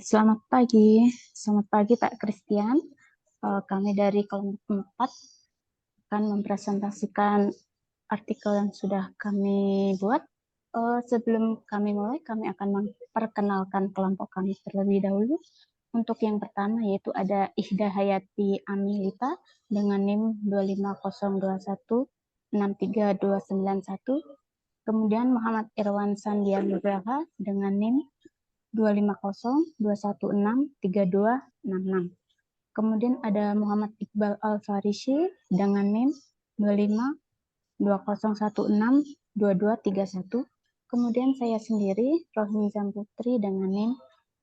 Selamat pagi Pak Christian. Kami dari kelompok 4 akan mempresentasikan artikel yang sudah kami buat. Sebelum kami mulai, kami akan memperkenalkan kelompok kami terlebih dahulu. Untuk yang pertama yaitu ada Ihda Hayati Amilita dengan NIM 25021639291. Kemudian Muhammad Irwan Sandia Nugraha dengan NIM 25021636266. Kemudian ada Muhammad Iqbal Al-Farisi dengan NIM 2520162231. Kemudian saya sendiri, Rohim Putri dengan NIM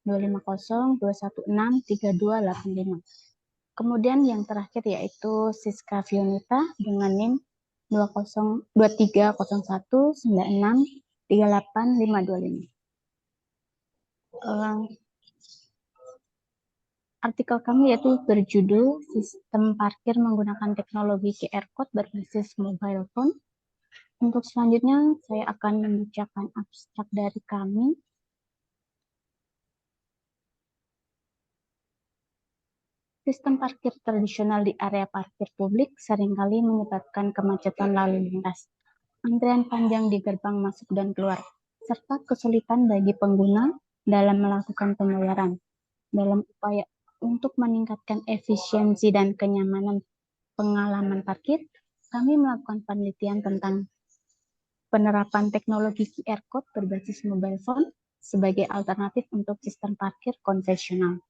25021632285. Kemudian yang terakhir yaitu Siska Fionita dengan NIM 2301963855. Artikel kami yaitu berjudul Sistem Parkir Menggunakan Teknologi QR Code Berbasis Mobile Phone. Untuk selanjutnya, saya akan membacakan abstrak dari kami. Sistem parkir tradisional di area parkir publik seringkali menyebabkan kemacetan lalu lintas, antrian panjang di gerbang masuk dan keluar, serta kesulitan bagi pengguna dalam melakukan pembayaran. Dalam upaya untuk meningkatkan efisiensi dan kenyamanan pengalaman parkir, kami melakukan penelitian tentang penerapan teknologi QR Code berbasis mobile phone sebagai alternatif untuk sistem parkir konvensional.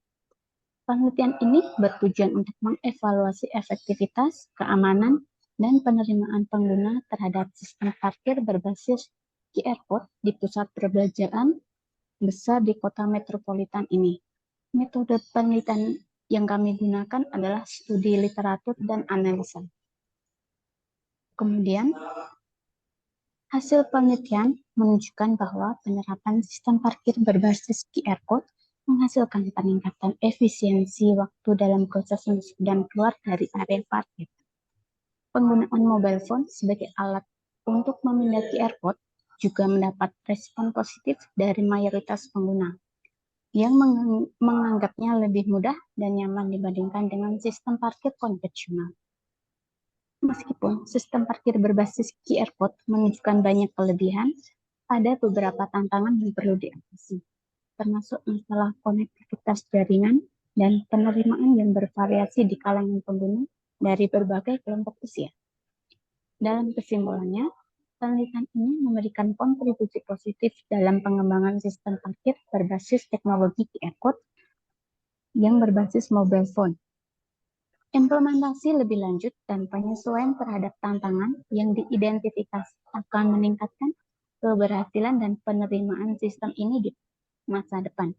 Penelitian ini bertujuan untuk mengevaluasi efektivitas, keamanan, dan penerimaan pengguna terhadap sistem parkir berbasis QR Code di pusat perbelanjaan besar di kota metropolitan ini. Metode penelitian yang kami gunakan adalah studi literatur dan analisa. Kemudian, hasil penelitian menunjukkan bahwa penerapan sistem parkir berbasis QR Code menghasilkan peningkatan efisiensi waktu dalam proses masuk dan keluar dari area parkir. Penggunaan mobile phone sebagai alat untuk memindah QR Code juga mendapat respon positif dari mayoritas pengguna yang menganggapnya lebih mudah dan nyaman dibandingkan dengan sistem parkir konvensional. Meskipun sistem parkir berbasis QR Code menunjukkan banyak kelebihan, ada beberapa tantangan yang perlu diatasi, termasuk masalah konektivitas jaringan dan penerimaan yang bervariasi di kalangan pengguna dari berbagai kelompok usia. Dalam kesimpulannya, penelitian ini memberikan kontribusi positif dalam pengembangan sistem parkir berbasis teknologi QR Code yang berbasis mobile phone. Implementasi lebih lanjut dan penyesuaian terhadap tantangan yang diidentifikasi akan meningkatkan keberhasilan dan penerimaan sistem ini di masa depan.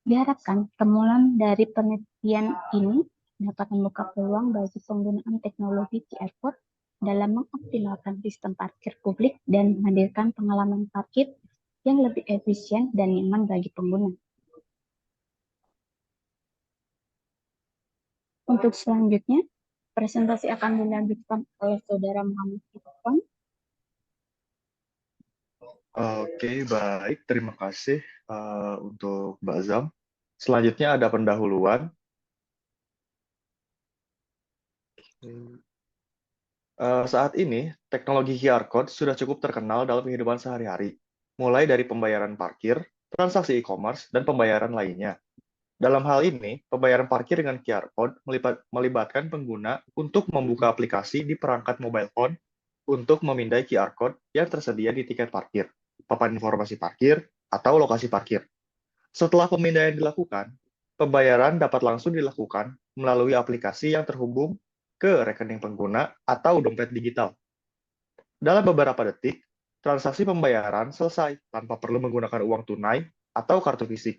Diharapkan temuan dari penelitian ini dapat membuka peluang bagi penggunaan teknologi QR Code dalam mengoptimalkan sistem parkir publik dan menghadirkan pengalaman parkir yang lebih efisien dan nyaman bagi pengguna. Untuk selanjutnya, presentasi akan dilanjutkan oleh Saudara Muhammad Irfan. Oke, baik. Terima kasih untuk Mbak Zam. Selanjutnya ada pendahuluan. Saat ini, teknologi QR Code sudah cukup terkenal dalam kehidupan sehari-hari, mulai dari pembayaran parkir, transaksi e-commerce, dan pembayaran lainnya. Dalam hal ini, pembayaran parkir dengan QR Code melibatkan pengguna untuk membuka aplikasi di perangkat mobile phone untuk memindai QR Code yang tersedia di tiket parkir, papan informasi parkir, atau lokasi parkir. Setelah pemindaian dilakukan, pembayaran dapat langsung dilakukan melalui aplikasi yang terhubung ke rekening pengguna atau dompet digital. Dalam beberapa detik, transaksi pembayaran selesai tanpa perlu menggunakan uang tunai atau kartu fisik.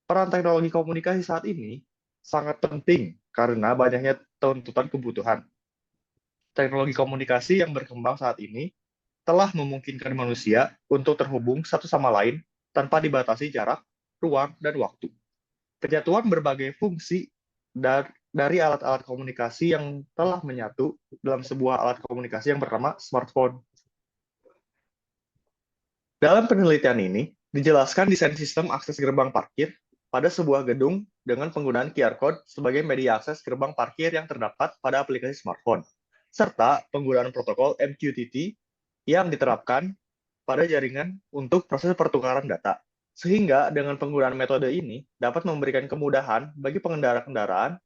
Peran teknologi komunikasi saat ini sangat penting karena banyaknya tuntutan kebutuhan. Teknologi komunikasi yang berkembang saat ini telah memungkinkan manusia untuk terhubung satu sama lain tanpa dibatasi jarak, ruang, dan waktu. Penyatuan berbagai fungsi dari alat-alat komunikasi yang telah menyatu dalam sebuah alat komunikasi yang bernama smartphone. Dalam penelitian ini, Dijelaskan desain sistem akses gerbang parkir pada sebuah gedung dengan penggunaan QR Code sebagai media akses gerbang parkir yang terdapat pada aplikasi smartphone, serta penggunaan protokol MQTT yang diterapkan pada jaringan untuk proses pertukaran data. Sehingga dengan penggunaan metode ini dapat memberikan kemudahan bagi pengendara kendaraan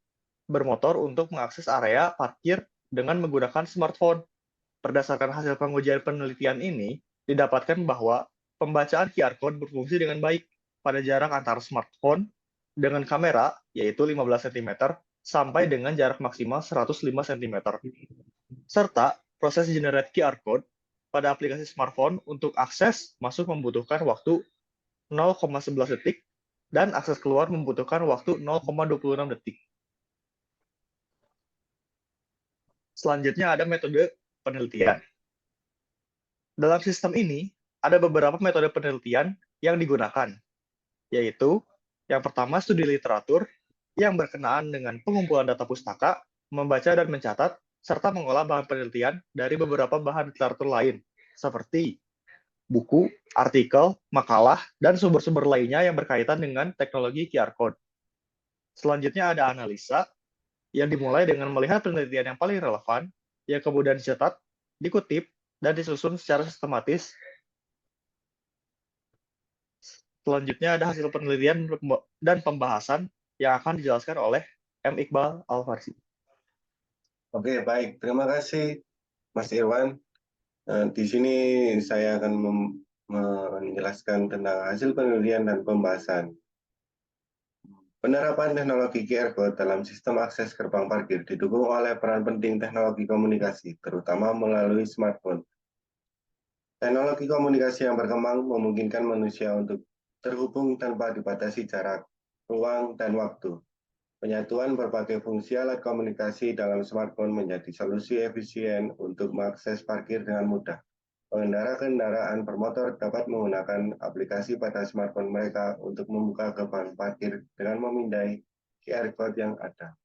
bermotor untuk mengakses area parkir dengan menggunakan smartphone. Berdasarkan hasil pengujian penelitian ini, didapatkan bahwa pembacaan QR Code berfungsi dengan baik pada jarak antara smartphone dengan kamera, yaitu 15 cm, sampai dengan jarak maksimal 105 cm. Serta proses generate QR Code pada aplikasi smartphone untuk akses masuk membutuhkan waktu 0,11 detik dan akses keluar membutuhkan waktu 0,26 detik. Selanjutnya ada metode penelitian. Dalam sistem ini, ada beberapa metode penelitian yang digunakan, yaitu yang pertama studi literatur yang berkenaan dengan pengumpulan data pustaka, membaca dan mencatat, serta mengolah bahan penelitian dari beberapa bahan literatur lain, seperti buku, artikel, makalah, dan sumber-sumber lainnya yang berkaitan dengan teknologi QR Code. Selanjutnya ada analisa, yang dimulai dengan melihat penelitian yang paling relevan, yang kemudian dicatat, dikutip, dan disusun secara sistematis. Selanjutnya ada hasil penelitian dan pembahasan yang akan dijelaskan oleh M. Iqbal Al-Farsi. Oke, baik. Terima kasih, Mas Irwan. Di sini saya akan menjelaskan tentang hasil penelitian dan pembahasan. Penerapan teknologi QR Code dalam sistem akses gerbang parkir didukung oleh peran penting teknologi komunikasi, terutama melalui smartphone. Teknologi komunikasi yang berkembang memungkinkan manusia untuk terhubung tanpa dibatasi jarak, ruang, dan waktu. Penyatuan berbagai fungsi alat komunikasi dalam smartphone menjadi solusi efisien untuk mengakses parkir dengan mudah. Pengendara kendaraan bermotor dapat menggunakan aplikasi pada smartphone mereka untuk membuka gerbang parkir dengan memindai QR Code yang ada.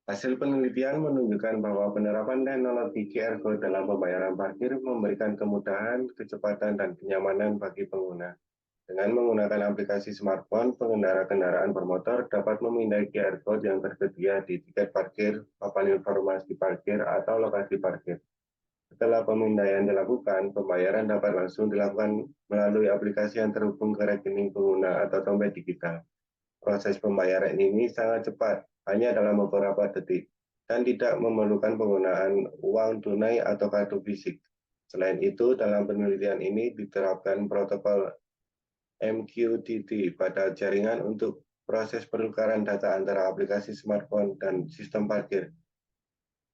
Hasil penelitian menunjukkan bahwa penerapan teknologi QR Code dalam pembayaran parkir memberikan kemudahan, kecepatan, dan kenyamanan bagi pengguna. Dengan menggunakan aplikasi smartphone, pengendara kendaraan bermotor dapat memindai QR Code yang tersedia di tiket parkir, papan informasi parkir, atau lokasi parkir. Setelah pemindaian dilakukan, pembayaran dapat langsung dilakukan melalui aplikasi yang terhubung ke rekening pengguna atau dompet digital. Proses pembayaran ini sangat cepat, hanya dalam beberapa detik, dan tidak memerlukan penggunaan uang tunai atau kartu fisik. Selain itu, dalam penelitian ini diterapkan protokol MQTT pada jaringan untuk proses penukaran data antara aplikasi smartphone dan sistem parkir.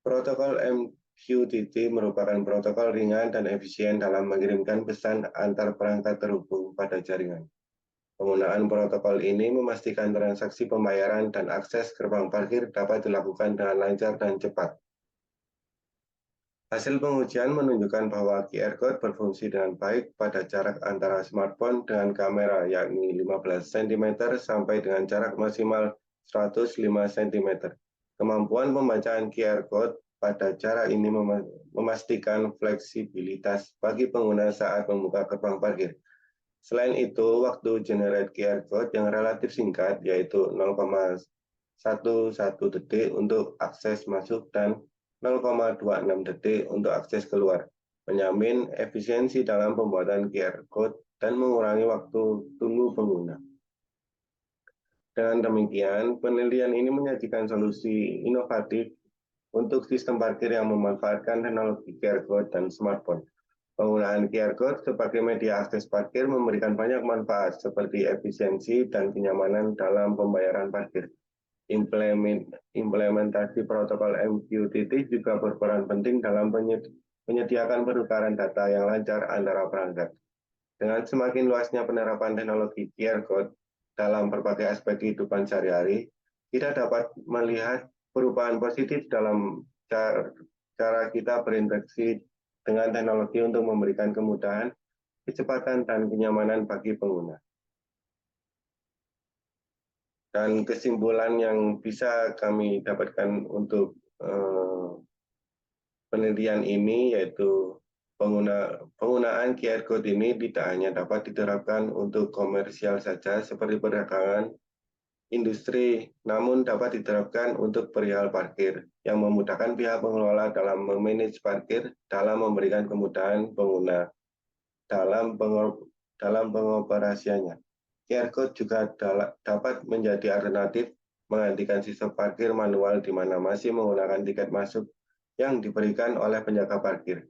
Protokol MQTT merupakan protokol ringan dan efisien dalam mengirimkan pesan antar perangkat terhubung pada jaringan. Penggunaan protokol ini memastikan transaksi pembayaran dan akses gerbang parkir dapat dilakukan dengan lancar dan cepat. Hasil pengujian menunjukkan bahwa QR Code berfungsi dengan baik pada jarak antara smartphone dengan kamera, yakni 15 cm sampai dengan jarak maksimal 105 cm. Kemampuan pembacaan QR Code pada jarak ini memastikan fleksibilitas bagi pengguna saat membuka gerbang parkir. Selain itu, waktu generate QR Code yang relatif singkat, yaitu 0,11 detik untuk akses masuk dan 0,26 detik untuk akses keluar, menjamin efisiensi dalam pembuatan QR Code dan mengurangi waktu tunggu pengguna. Dengan demikian, penelitian ini menyajikan solusi inovatif untuk sistem parkir yang memanfaatkan teknologi QR Code dan smartphone. Penggunaan QR Code sebagai media akses parkir memberikan banyak manfaat seperti efisiensi dan kenyamanan dalam pembayaran parkir. Implementasi protokol MQTT juga berperan penting dalam menyediakan penukaran data yang lancar antara perangkat. Dengan semakin luasnya penerapan teknologi QR Code dalam berbagai aspek kehidupan sehari-hari, kita dapat melihat perubahan positif dalam cara kita berinteraksi dengan teknologi untuk memberikan kemudahan, kecepatan, dan kenyamanan bagi pengguna. Dan kesimpulan yang bisa kami dapatkan untuk penelitian ini yaitu Penggunaan QR Code ini tidak hanya dapat diterapkan untuk komersial saja seperti perdagangan industri, namun dapat diterapkan untuk perihal parkir yang memudahkan pihak pengelola dalam memanage parkir, dalam memberikan kemudahan pengguna dalam pengoperasiannya. QR Code juga dapat menjadi alternatif menggantikan sistem parkir manual di mana masih menggunakan tiket masuk yang diberikan oleh penjaga parkir.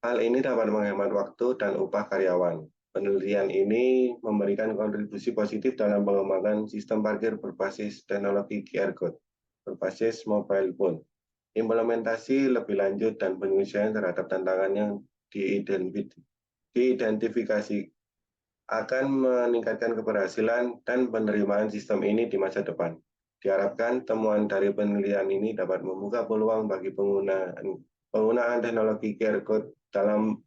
Hal ini dapat menghemat waktu dan upah karyawan. Penelitian ini memberikan kontribusi positif dalam pengembangan sistem parkir berbasis teknologi QR Code, berbasis mobile phone. Implementasi lebih lanjut dan penyesuaian terhadap tantangan yang diidentifikasi akan meningkatkan keberhasilan dan penerimaan sistem ini di masa depan. Diharapkan temuan dari penelitian ini dapat membuka peluang bagi penggunaan teknologi QR Code dalam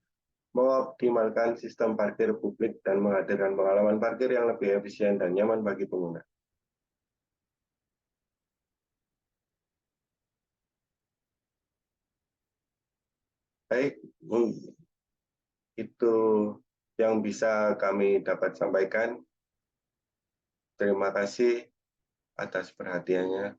mengoptimalkan sistem parkir publik dan menghadirkan pengalaman parkir yang lebih efisien dan nyaman bagi pengguna. Baik, itu yang bisa kami dapat sampaikan. Terima kasih atas perhatiannya.